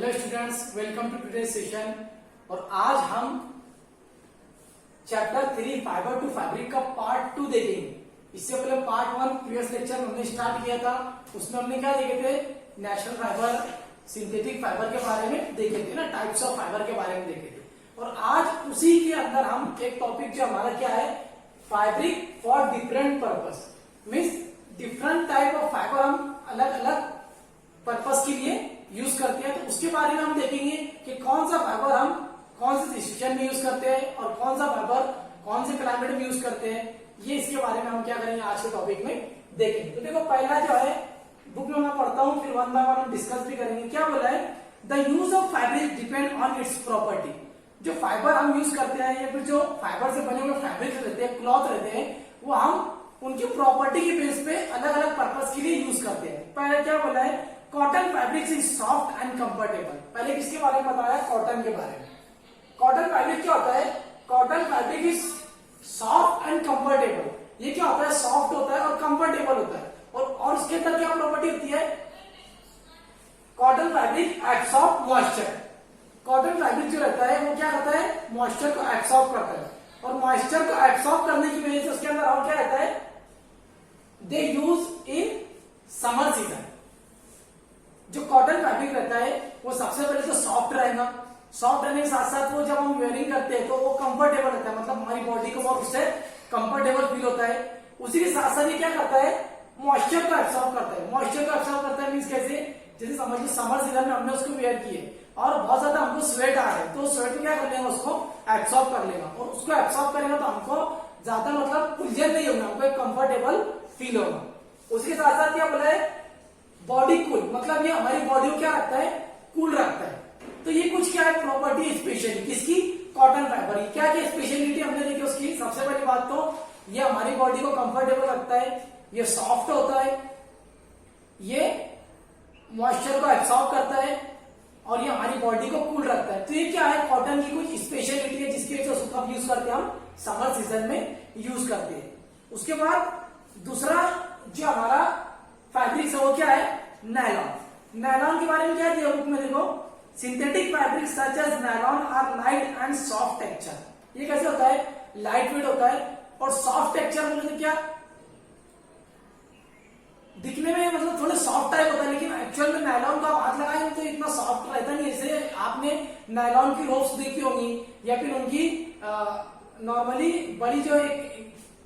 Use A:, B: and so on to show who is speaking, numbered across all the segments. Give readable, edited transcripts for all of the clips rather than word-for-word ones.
A: Hello students, welcome to today session. और आज हम चैप्टर 3 फाइबर टू फैब्रिक का पार्ट 2 देखेंगे। इससे पहले पार्ट 1 प्रीवियस लेक्चर हमने स्टार्ट किया था, उसमें हमने क्या देखे थे, नेचुरल फाइबर, सिंथेटिक फाइबर के बारे में देखे थे ना, टाइप्स ऑफ फाइबर के बारे में देखे थे। और आज उसी के अंदर हम एक टॉपिक जो हमारा क्या है, fabric for different purpose, means different type of fibre हम अलग अलग पर्पस के लिए यूज करते हैं। तो उसके बारे में हम देखेंगे कि कौन सा फाइबर हम कौन से सिचुएशन में यूज करते हैं और कौन सा फाइबर कौन से क्लाइमेट में यूज करते हैं। ये इसके बारे में हम क्या करेंगे आज के टॉपिक में देखेंगे। तो देखो, पहला जो है बुक में मैं पढ़ता हूं, फिर वन बाय वन हम डिस्कस भी करेंगे। क्या बोला है, the use of fabric depend on it's property. जो फाइबर हम यूज करते हैं या फिर जो फाइबर से बने हुए फैब्रिक रहते हैं, क्लॉथ रहते हैं, वो हम उनकी प्रॉपर्टी के बेस पे अलग अलग पर्पस के लिए यूज करते हैं। पहले क्या बोला है, cotton fabric is soft and comfortable. पहले किसके बारे में बताया, कॉटन के बारे में। कॉटन फैब्रिक क्या होता है, cotton fabric is soft and comfortable. ये क्या होता है, सॉफ्ट होता है और कंफर्टेबल होता है। और उसके अंदर क्या प्रॉपर्टी होती है, cotton fabric absorb moisture. Cotton fabric जो रहता है वो क्या करता है, मॉइस्चर को एब्सॉर्ब करता है। और मॉइस्चर को एब्सॉर्ब करने की वजह से उसके अंदर और क्या रहता है, दे यूज इन समर सीजन। जो कॉटन फैब्रिक रहता है वो सबसे पहले तो सॉफ्ट रहेगा। सॉफ्ट रहने के साथ साथ वो जब हम वेयरिंग करते हैं तो वो कंफर्टेबल रहता है, मतलब हमारी बॉडी को बहुत उससे कंफर्टेबल फील होता है। उसी के साथ साथ ये क्या करता है, मॉइस्चर को एब्सॉर्ब करता है। मॉइस्चर को एब्सॉर्ब करता है मींस कैसे, जैसे समझिए समर सीजन में हमने उसको वेयर किए और बहुत ज्यादा हमको स्वेट आ रहा है, तो स्वेट में क्या कर लेगा, उसको एब्सॉर्ब कर लेगा। और उसको एब्सॉर्ब करेगा तो हमको ज्यादा मतलब उलझन नहीं होगा, हमको एक कंफर्टेबल फील होगा। उसके साथ साथ क्या बोला है, बॉडी कूल, मतलब ये हमारी बॉडी को क्या रखता है, कूल रखता है। तो ये कुछ क्या है, प्रॉपर्टी स्पेशली किसकी, कॉटन फाइबर की। क्या क्या स्पेशलिटी हमने देखी उसकी, सबसे पहली बात तो ये हमारी बॉडी को कंफर्टेबल रखता है, ये सॉफ्ट होता है, ये मॉइस्चर को एब्सॉर्ब करता है और ये हमारी बॉडी को कूल रखता है। तो ये क्या है, कॉटन की कुछ स्पेशलिटी है जिसकी वजह से उसको हम यूज करते हैं, हम समर सीजन में यूज करते हैं। उसके बाद दूसरा जो हमारा फैब्रिक है वो क्या है, नायलॉन। नायलॉन के बारे में क्या दिया बुक में, देखो, synthetic fabric such as nylon are light and soft texture. ये कैसे होता है, लाइट वेट होता है और सॉफ्ट टेक्सचर मतलब क्या, दिखने में मतलब थोड़े सॉफ्ट टाइप होता है, लेकिन एक्चुअल में नायलॉन का हाथ लगाए तो इतना सॉफ्ट रहता नहीं। जैसे आपने नायलॉन की रोप्स देखी होंगी या फिर उनकी नॉर्मली बड़ी जो एक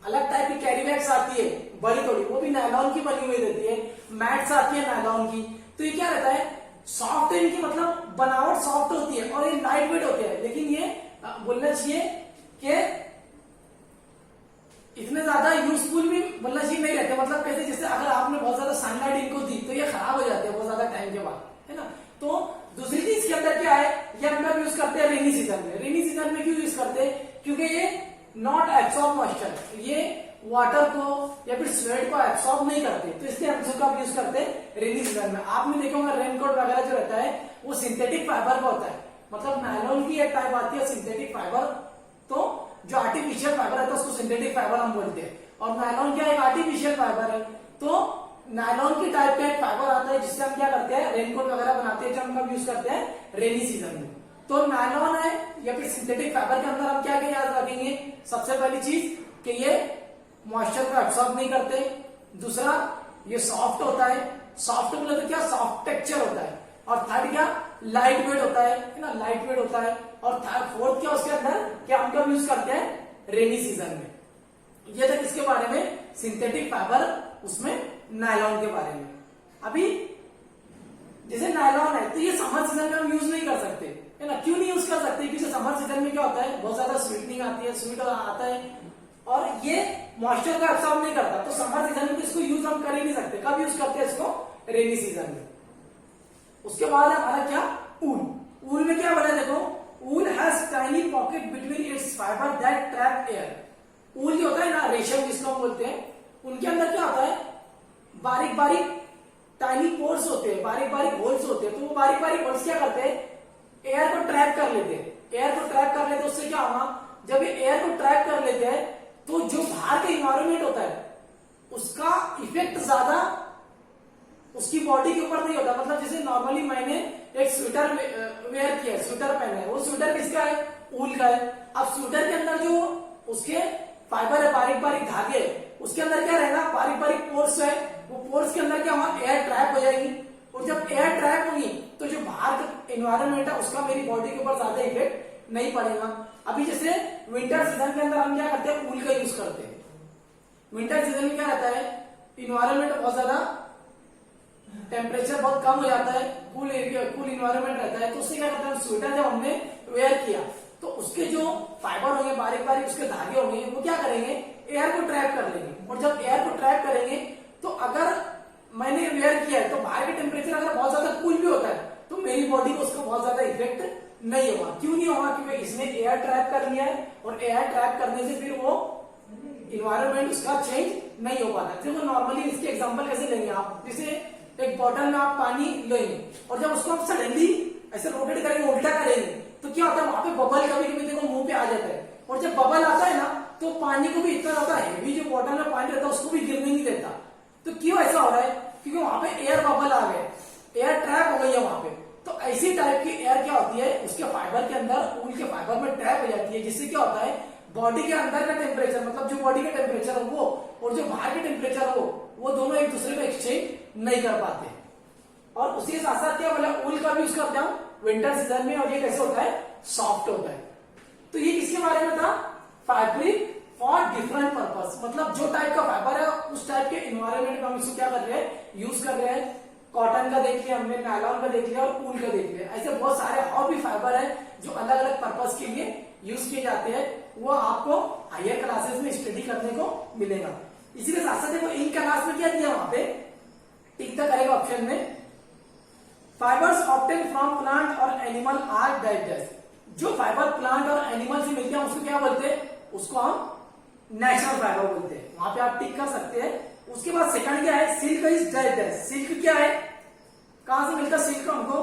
A: अलग टाइप की कैरी बैग्स आती है बड़ी थोड़ी, वो भी नायलॉन की बनी हुई रहती है। मैट्स आती है नायलॉन की। तो ये क्या रहता है, सॉफ्ट है, इनकी मतलब बनावट सॉफ्ट होती है और ये लाइट वेट होते हैं। लेकिन ये बोलना चाहिए कि इतने ज्यादा यूजफुल भी बोलना चाहिए नहीं रहते, मतलब कैसे, जैसे अगर आपने बहुत ज्यादा सनलाइट इनको दी तो ये खराब हो जाते हैं बहुत ज्यादा टाइम के बाद, है ना। तो दूसरी चीज इसके अंदर क्या है, ये हम कब यूज करते हैं, रेनी सीजन में। रेनी सीजन में क्यों यूज करते हैं, क्योंकि ये नॉट एब्सॉर्ब मॉइस्चर, ये वाटर को या फिर स्वेट को एब्सॉर्ब नहीं करते, तो इसलिए हम इसको कब यूज करते हैं, रेनी सीजन में। आपने देखा होगा रेनकोट वगैरह जो रहता है वो सिंथेटिक फाइबर का होता है, मतलब नायलॉन की एक टाइप आती है सिंथेटिक फाइबर। तो जो आर्टिफिशियल फाइबर रहता है उसको सिंथेटिक फाइबर हम बोलते हैं, और नायलॉन क्या एक आर्टिफिशियल फाइबर है। तो नायलॉन की टाइप का एक फाइबर आता है जिससे हम क्या करते हैं, रेनकोट वगैरह बनाते हैं, जो हम कब यूज करते हैं, रेनी सीजन में। तो नायलॉन है या फिर सिंथेटिक फाइबर के अंदर हम क्या क्या याद रखेंगे, सबसे पहली चीज कि ये मॉइस्चर को एब्सॉर्ब नहीं करते। दूसरा, ये सॉफ्ट होता है, सॉफ्ट मतलब तो क्या, सॉफ्ट टेक्सचर होता है। और थर्ड क्या, लाइट वेट होता है ना, लाइट वेट होता है। और फोर्थ क्या, उसके अंदर क्या हम कब यूज करते हैं, रेनी सीजन में। ये था किसके बारे में, सिंथेटिक फाइबर, उसमें नायलॉन के बारे में। अभी जैसे नायलॉन है तो ये समर सीजन में हम यूज नहीं कर सकते, है ना। क्यों नहीं यूज कर सकते, क्योंकि समर सीजन में क्या होता है, बहुत ज्यादा स्वीटनिंग आती है, स्वीट आता है और ये मॉइस्चर को एब्सॉर्ब नहीं करता। तो समर सीजन में तो इसको यूज हम कर ही नहीं सकते। कब यूज करते हैं इसको, रेनी सीजन में। उसके बाद हमारा क्या, ऊल। ऊल में क्या बना, देखो, wool has tiny pocket between its fiber that trap air. Wool जो होता है ना, रेशम जिसको हम बोलते हैं, उनके अंदर क्या होता है, बारीक बारीक टाइनी पोर्स होते हैं, बारीक बारीक होल्स होते हैं। तो वो बारीक बारीक होल्स क्या करते हैं, एयर को ट्रैप कर लेते हैं। एयर को ट्रैप कर लेते हैं, उससे क्या होगा, जब ये एयर को ट्रैप कर लेते हैं तो जो बाहर का इन्वायरमेंट होता है उसका इफेक्ट ज्यादा उसकी बॉडी के ऊपर नहीं होता। मतलब जैसे नॉर्मली मैंने एक स्वेटर वेयर किया, स्वेटर पहना है, वो स्वेटर किसका है? ऊल का है। अब स्वेटर के अंदर जो उसके फाइबर है, बारीक बारीक धागे, उसके अंदर क्या रहेगा? बारीक बारीक पोर्स है, वो पोर्स के अंदर क्या होगा? एयर ट्रैप हो जाएगी, और जब एयर ट्रैप होगी तो जो बाहर का एनवायरमेंट है उसका मेरी बॉडी के ऊपर ज्यादा इफेक्ट नहीं पड़ेगा। अभी जैसे विंटर सीजन के अंदर हम क्या करते हैं? ऊल का यूज करते हैं। विंटर सीजन में क्या रहता है? इन्वायरमेंट बहुत ज्यादा, टेम्परेचर बहुत कम हो जाता है, कूल इन्वायरमेंट रहता है, तो उससे क्या करते हैं? स्वेटर जब हमने वेयर किया तो उसके जो फाइबर होंगे, बारीक बारीक उसके धागे होंगे, वो क्या करेंगे? एयर को ट्रैप कर लेंगे, और जब एयर को ट्रैप करेंगे तो अगर मैंने वेयर किया है तो बाहर के टेम्परेचर अगर बहुत ज्यादा कूल भी होता है तो मेरी बॉडी को उसका बहुत ज्यादा इफेक्ट नहीं होगा। क्यों नहीं होगा? क्योंकि इसने एयर ट्रैप कर लिया है, और एयर ट्रैप करने से फिर वो इन्वायरमेंट उसका चेंज नहीं हो पाता। देखो नॉर्मली इसके एग्जांपल कैसे लेंगे आप? जैसे एक बॉटल में आप पानी लेंगे, और जब उसको आप सडनली ऐसे रोटेट करेंगे, उल्टा करेंगे, तो क्या होता है? वहां पे बबल कभी कभी देखो मुंह पे आ जाता है, और जब बबल आता है ना तो पानी को भी इतना ज्यादा हैवी जो बॉटल में पानी रहता है उसको भी गिरने नहीं देता। तो क्यों ऐसा हो रहा है? क्योंकि वहां पे एयर बबल आ गए, एयर ट्रैप हो गई है वहां पे। तो ऐसी टाइप की एयर क्या होती है? उसके फाइबर के अंदर, ऊल के फाइबर में ट्रैप हो जाती है, जिससे क्या होता है? बॉडी के अंदर का टेम्परेचर, मतलब जो बॉडी का टेम्परेचर हो वो, और जो बाहर के टेम्परेचर हो वो दोनों एक दूसरे में एक्सचेंज नहीं कर पाते। और उसी के साथ साथ क्या बोला? ऊल का भी यूज करते हैं विंटर सीजन में, और ये कैसे होता है? सॉफ्ट होता है। तो ये किसके बारे में था? फैब्रिक फॉर डिफरेंट पर्पस, मतलब जो टाइप का फाइबर है उस टाइप के एनवायरमेंट में हम इसको क्या कर रहे हैं? यूज कर रहे हैं। कॉटन का देख लिया हमने, नायलॉन का देख लिया, और ऊल का देख लिया। ऐसे बहुत सारे और भी फाइबर है जो अलग अलग पर्पस के लिए यूज किए जाते हैं, वो आपको हायर क्लासेस में स्टडी करने को मिलेगा। इसी के साथ साथ देखो इन क्लास में क्या दिया वहां पे? टिक द करेक्ट ऑप्शन में, फाइबर्स ऑब्टेन फ्रॉम प्लांट और एनिमल आर डाइजेस्ट। जो फाइबर प्लांट और एनिमल से मिलते हैं उसको क्या बोलते हैं? उसको हम नेचुरल फाइबर बोलते हैं। वहां पे आप टिक कर सकते हैं। उसके बाद सेकंड क्या है? Silk is digest. सिल्क क्या है? कहां से मिलता है सिल्क हमको?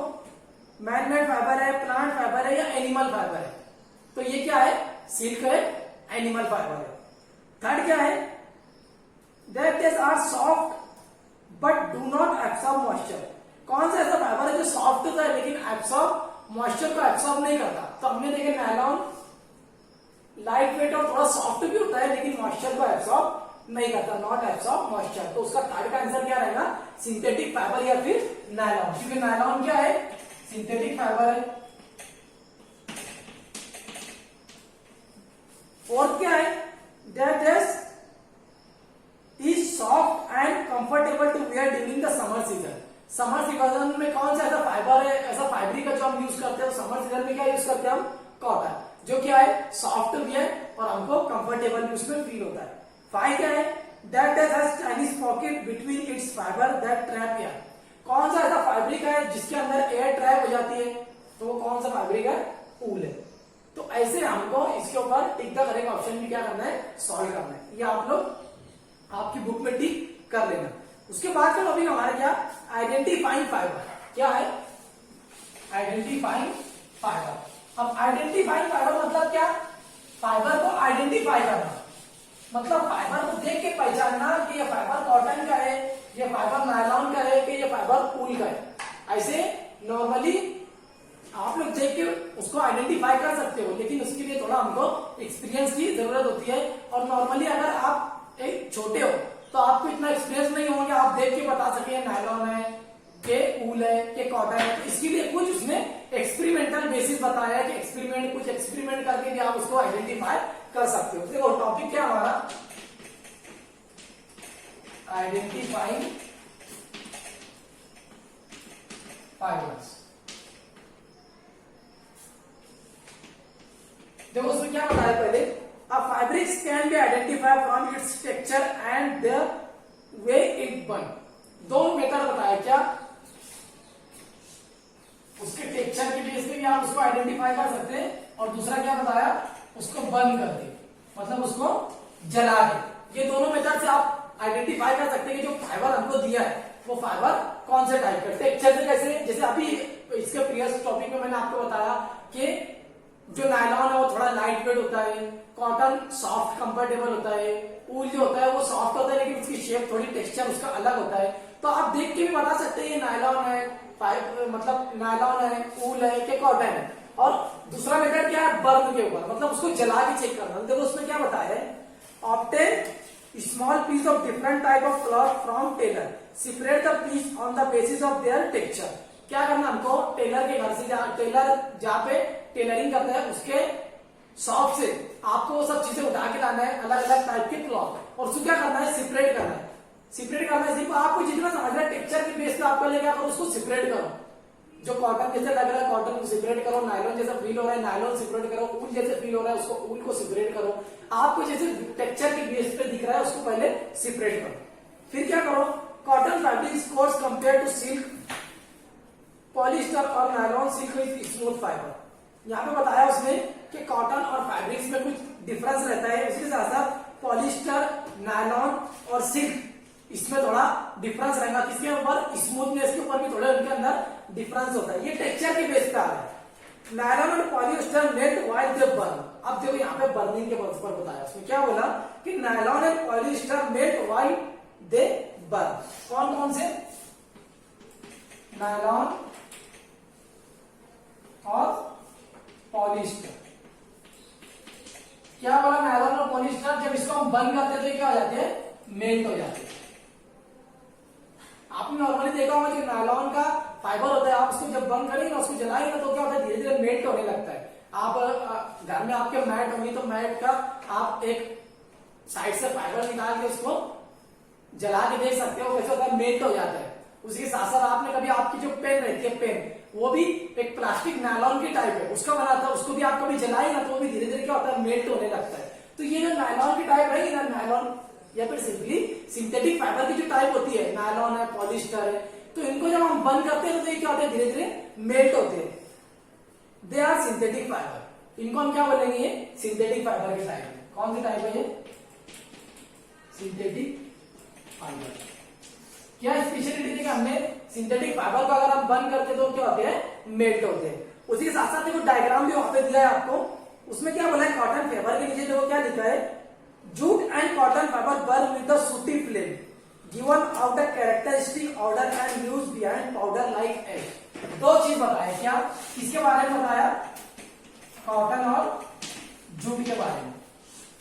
A: मैन मेड फाइबर है, प्लांट फाइबर है, या एनिमल फाइबर है? तो ये क्या है? सिल्क है, एनिमल फाइबर है। थर्ड क्या है? That are soft but do not absorb moisture. कौन सा ऐसा फाइबर है जो सॉफ्ट होता है लेकिन एब्सॉर्ब मॉइस्चर को एब्सॉर्ब नहीं करता? तो हमने देखे नायलॉन लाइट वेट और थोड़ा सॉफ्ट भी होता है लेकिन मॉइस्चर को एब्सॉर्ब नहीं करता, नॉट एब्सॉर्ब मॉइस्चर। तो उसका थर्ड का आंसर क्या रहेगा? सिंथेटिक फाइबर या फिर नायलॉन, क्योंकि नायलॉन क्या है? सिंथेटिक फाइबर है। फोर्थ क्या है? That is soft and comfortable to wear during the summer season. Summer season में कौन सा ऐसा फाइबर है, ऐसा फैब्रिक है जो हम यूज करते हैं? समर सीजन में क्या यूज करते हैं हम? कॉटन, जो क्या है? सॉफ्ट भी है और हमको कंफर्टेबल भी उसमें फील होता है। 5 क्या है? That has Chinese pocket between its fiber that trap air. कौन सा ऐसा फैब्रिक है जिसके अंदर एयर ट्रैप हो जाती है? तो वो कौन सा फैब्रिक है? ऊल है। तो ऐसे हमको इसके ऊपर टिक द करेक्ट ऑप्शन में क्या करना है? सॉल्व करना है। ये आप लोग आपकी बुक में टिक कर लेना। उसके बाद का टॉपिक हमारा क्या? Identifying fibre. क्या है? Identifying fibre. अब आइडेंटिफाइंग फाइबर मतलब क्या? फाइबर को आइडेंटिफाई करना, मतलब फाइबर को देख के पहचानना कि ये फाइबर कॉटन का है, ये फाइबर नायलॉन का है, कि ये फाइबर ऊल का है। ऐसे नॉर्मली आप लोग देख के उसको आइडेंटिफाई कर सकते हो, लेकिन उसके लिए थोड़ा हमको एक्सपीरियंस की जरूरत होती है। और नॉर्मली अगर आप एक छोटे हो तो आपको इतना एक्सपीरियंस नहीं होगा आप देख के बता सके नायलॉन है, के ऊल है, के कॉटन है। तो इसके लिए कुछ उसने एक्सपेरिमेंटल बेसिस बताया है कि कुछ एक्सपेरिमेंट करके भी आप उसको आइडेंटिफाई कर सकते हो। देखो टॉपिक क्या हमारा? Identifying fibers. देखो उसमें क्या बताया पहले? Fabrics can be identified from its texture and the way it burn. दो मेथड बताया। क्या? उसके टेक्सचर के बेस पे भी आप उसको आइडेंटिफाई कर सकते हैं, और दूसरा क्या बताया? उसको बर्न करके, मतलब उसको जला के। ये दोनों मेथड से आप आइडेंटिफाई कर सकते हैं कि जो फाइबर हमको दिया है वो फाइबर कौन से टाइप का। टेक्सचर से कैसे? जैसे अभी इसके प्रीवियस टॉपिक में मैंने आपको बताया कि जो नायलॉन है वो थोड़ा लाइट वेट होता है, कॉटन सॉफ्ट कंफर्टेबल होता है, ऊल जो होता है वो सॉफ्ट होता है लेकिन उसकी शेप थोड़ी टेक्सचर उसका अलग होता है। तो आप देख के भी बता सकते हैं ये नायलॉन है, मतलब नायलॉन है, ऊल है कि कॉटन है। और दूसरा मेथड क्या है, बर्न के ऊपर, मतलब उसको जला के चेक करना। देखो उसमें क्या बताया है, obtain small piece of different type of cloth from tailor, separate the piece on the basis of their texture. क्या करना हमको, टेलर के घर से, टेलर जहाँ पे टेलरिंग करता है उसके शॉप से आपको वो सब चीजें उठा के लाना है, अलग अलग टाइप के क्लॉथ, और उसको क्या करना है, सेपरेट करना है। सेपरेट करना है सिर्फ आपको जितना समझना है टेक्सचर के बेस पे आप पहले क्या करो, उसको सेपरेट करो। जो कॉटन जैसे लग रहा है कॉटन को सेपरेट करो, नायलॉन जैसा फील हो रहा है नायलॉन सेपरेट करो, ऊल जैसे फील हो रहा है उसको ऊल को सेपरेट करो। आपको जैसे टेक्सचर के बेस पे दिख रहा है उसको पहले सेपरेट करो। फिर क्या करो, cotton fabric coarse compare to silk, polyester और nylon silk with smooth fiber. यहाँ पे बताया उसने कि कॉटन और फैब्रिक्स में कुछ डिफरेंस रहता है, उसके साथ साथ पॉलिस्टर, नायलॉन और सिल्क इसमें थोड़ा डिफरेंस रहेगा। किसके ऊपर, स्मूथनेस के ऊपर भी थोड़े उनके अंदर डिफरेंस होता है। ये टेक्सचर के बेस पे आ रहा है। नायलॉन और polyester melt while they burn. अब देखो यहाँ पे बर्निंग के पर बताया, उसमें क्या बोला कि nylon and polyester melt while they burn. कौन कौन से, नायलॉन और पॉलिस्टर। क्या बोला, नायलॉन और पॉलिस्टर जब इसको हम बर्न करते हैं तो क्या हो जाते हैं, मेल्ट हो जाते हैं। आपने नॉर्मली देखा होगा कि नायलॉन का फाइबर होता है, आप उसको जब बर्न करेंगे ना, उसको जलाएंगे ना, तो क्या होता है, धीरे धीरे मेल्ट होने लगता है। आप घर में आपके मैट होंगी तो मैट का आप एक साइड से फाइबर निकाल के उसको जला के देख सकते हो, कैसे होता है, मेल्ट हो जाता है। उसके साथ साथ आपने कभी आपकी जो पेन रहती है, पेन वो भी एक प्लास्टिक नायलॉन की टाइप है, उसका बना था, उसको भी आप कभी जलाएंगे ना तो वो भी धीरे धीरे क्या होता है, मेल्ट होने लगता है। तो ये जो नायलॉन की टाइप है ना, नायलॉन या फिर सिंपली सिंथेटिक फाइबर की जो टाइप होती है, नायलॉन है, पॉलिस्टर है, तो इनको जब हम बर्न करते हैं तो ये क्या होते हैं, धीरे धीरे मेल्ट होते हैं। They are synthetic fibre. इनको हम क्या बोलेंगे, ये सिंथेटिक फाइबर की टाइप है। कौन सी टाइप है ये, सिंथेटिक फाइबर। क्या स्पेशलिटी थी कि हमने सिंथेटिक फाइबर को अगर हम बर्न करते तो क्या होते हैं, मेल्ट होते हैं। उसी के साथ साथ देखो डायग्राम भी वहां पे दिया है आपको, उसमें क्या बोला है, कॉटन फाइबर के नीचे देखो क्या लिखा है, jute and cotton fiber burn with a sooty flame given out a characteristic odor and used behind powder like ash। दो चीज बताया, क्या, किसके बारे में बताया, कॉटन और जूट के बारे में।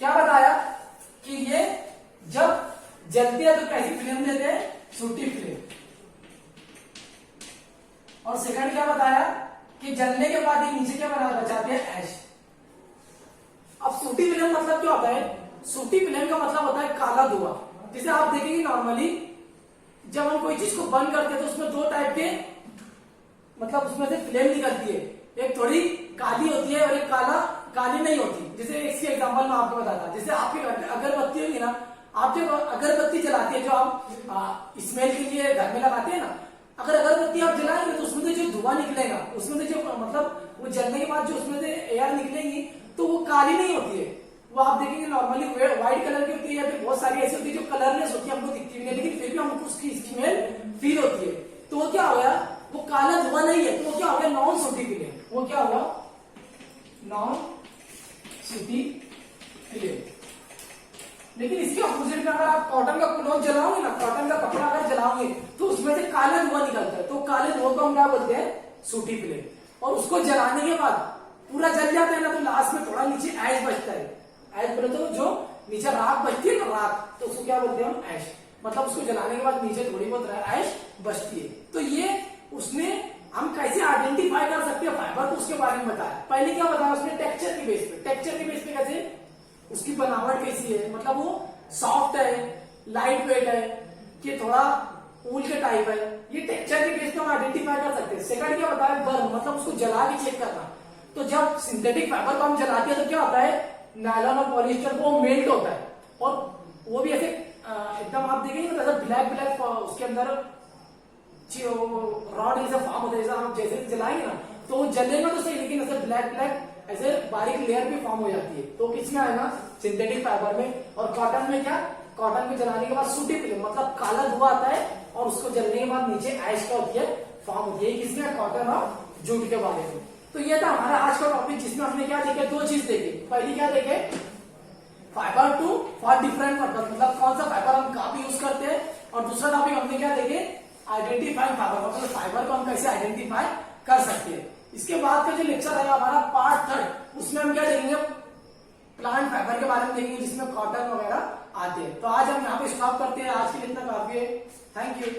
A: क्या बताया कि ये जब जलती है तो कैसी फ्लेम देते हैं, सूटी फ्लेम। और सेकंड क्या बताया कि जलने के बाद ये नीचे क्या बना बचाते हैं, ऐश। अब सूटी फ्लेम मतलब क्या होता है, सूटी फ्लेम का मतलब होता है काला धुआं। जैसे आप देखेंगे नॉर्मली जब हम कोई चीज को बंद करते हैं तो उसमें दो टाइप के, मतलब उसमें से फ्लेम निकलती है, एक थोड़ी काली होती है और एक काली नहीं होती। जैसे इसके एग्जांपल में आपको बताता, जैसे आपकी अगरबत्ती होगी ना, आप जब अगरबत्ती जलाती है जो आप स्मेल के लिए घर में लगाते हैं ना, अगर अगरबत्ती आप जलाएंगे तो उसमें से जो धुआं निकलेगा, उसमें से जो मतलब वो जलने के बाद जो उसमें से एयर निकलेगी तो वो काली नहीं होती है। वो आप देखेंगे नॉर्मली व्हाइट कलर की होती है, या फिर बहुत सारी ऐसी होती है जो कलरलेस होती है, हमको दिखती भी नहीं, लेकिन फिर भी हमको उसकी स्मेल फील होती है। तो वो क्या हो गया, वो काला धुआं नहीं है, तो वो क्या हो गया, नॉन सूटी फ्लेम। वो क्या हुआ, नॉन सूटी फ्लेम। लेकिन इसके अपोजिट में अगर आप कॉटन का क्लॉथ जलाओगे ना, कॉटन का कपड़ा अगर जलाओगे तो उसमें से काला धुआं निकलता है, तो काले धुआं को हम क्या बोलते हैं, सूटी फ्लेम। और उसको जलाने के बाद पूरा जल जाता है ना, तो लास्ट में थोड़ा नीचे ऐश बचता है। ऐश बोले तो जो नीचे राख बचती है ना, राख, तो उसको क्या बोलते हैं हम, ऐश। मतलब उसको जलाने के बाद नीचे थोड़ी बहुत ऐश बचती है। तो ये उसने हम कैसे आइडेंटिफाई कर सकते हैं फाइबर, तो उसके बारे में बताया। पहले क्या बताया उसने, टेक्सचर के बेस पे। टेक्सचर के बेस पे कैसे, उसकी बनावट कैसी है, मतलब वो सॉफ्ट है, लाइट वेट है, कि थोड़ा ऊल के टाइप है, ये टेक्सचर के बेस पे हम आइडेंटिफाई कर सकते हैं। सेकंड क्या बताया, बर्न, मतलब उसको जला के चेक करना। तो जब सिंथेटिक फाइबर को हम जलाते हैं तो क्या होता है, नायलॉन और पॉलिस्टर को मेल्ट होता है, और वो भी ऐसे एकदम आप देखेंगे ना, ऐसा ब्लैक ब्लैक उसके अंदर रॉड जैसा फॉर्म होता है। जैसा हम जैसे जलाएंगे ना तो वो जलेगा तो सही, लेकिन ऐसे ब्लैक ब्लैक ऐसे बारीक लेयर भी फॉर्म हो जाती है। तो किसमें आएगा, सिंथेटिक फाइबर में। और कॉटन में क्या, कॉटन में जलाने के बाद सूटी फ्लेम, मतलब काला धुआं आता है, और उसको जलने के बाद नीचे ऐश का होती है, फॉर्म होती है। किसमें, कॉटन और जूट के बारे में। तो ये था हमारा आज का टॉपिक, जिसमें हमने क्या देखे, दो चीज देखे। पहली क्या देखे, fibre to for different purpose, मतलब कौन सा फाइबर हम कहाँ पे यूज करते हैं, और दूसरा टॉपिक हमने क्या देखे, आइडेंटिफाइंग फाइबर, मतलब फाइबर को हम कैसे आइडेंटिफाई कर सकते हैं। इसके बाद का जो लेक्चर है हमारा पार्ट 3, उसमें हम क्या देखेंगे, प्लांट फाइबर के बारे में देखेंगे जिसमें कॉटन वगैरह आते हैं। तो आज हम यहाँ पे स्टॉप करते हैं, आज के लिए इतना काफी है। Thank you.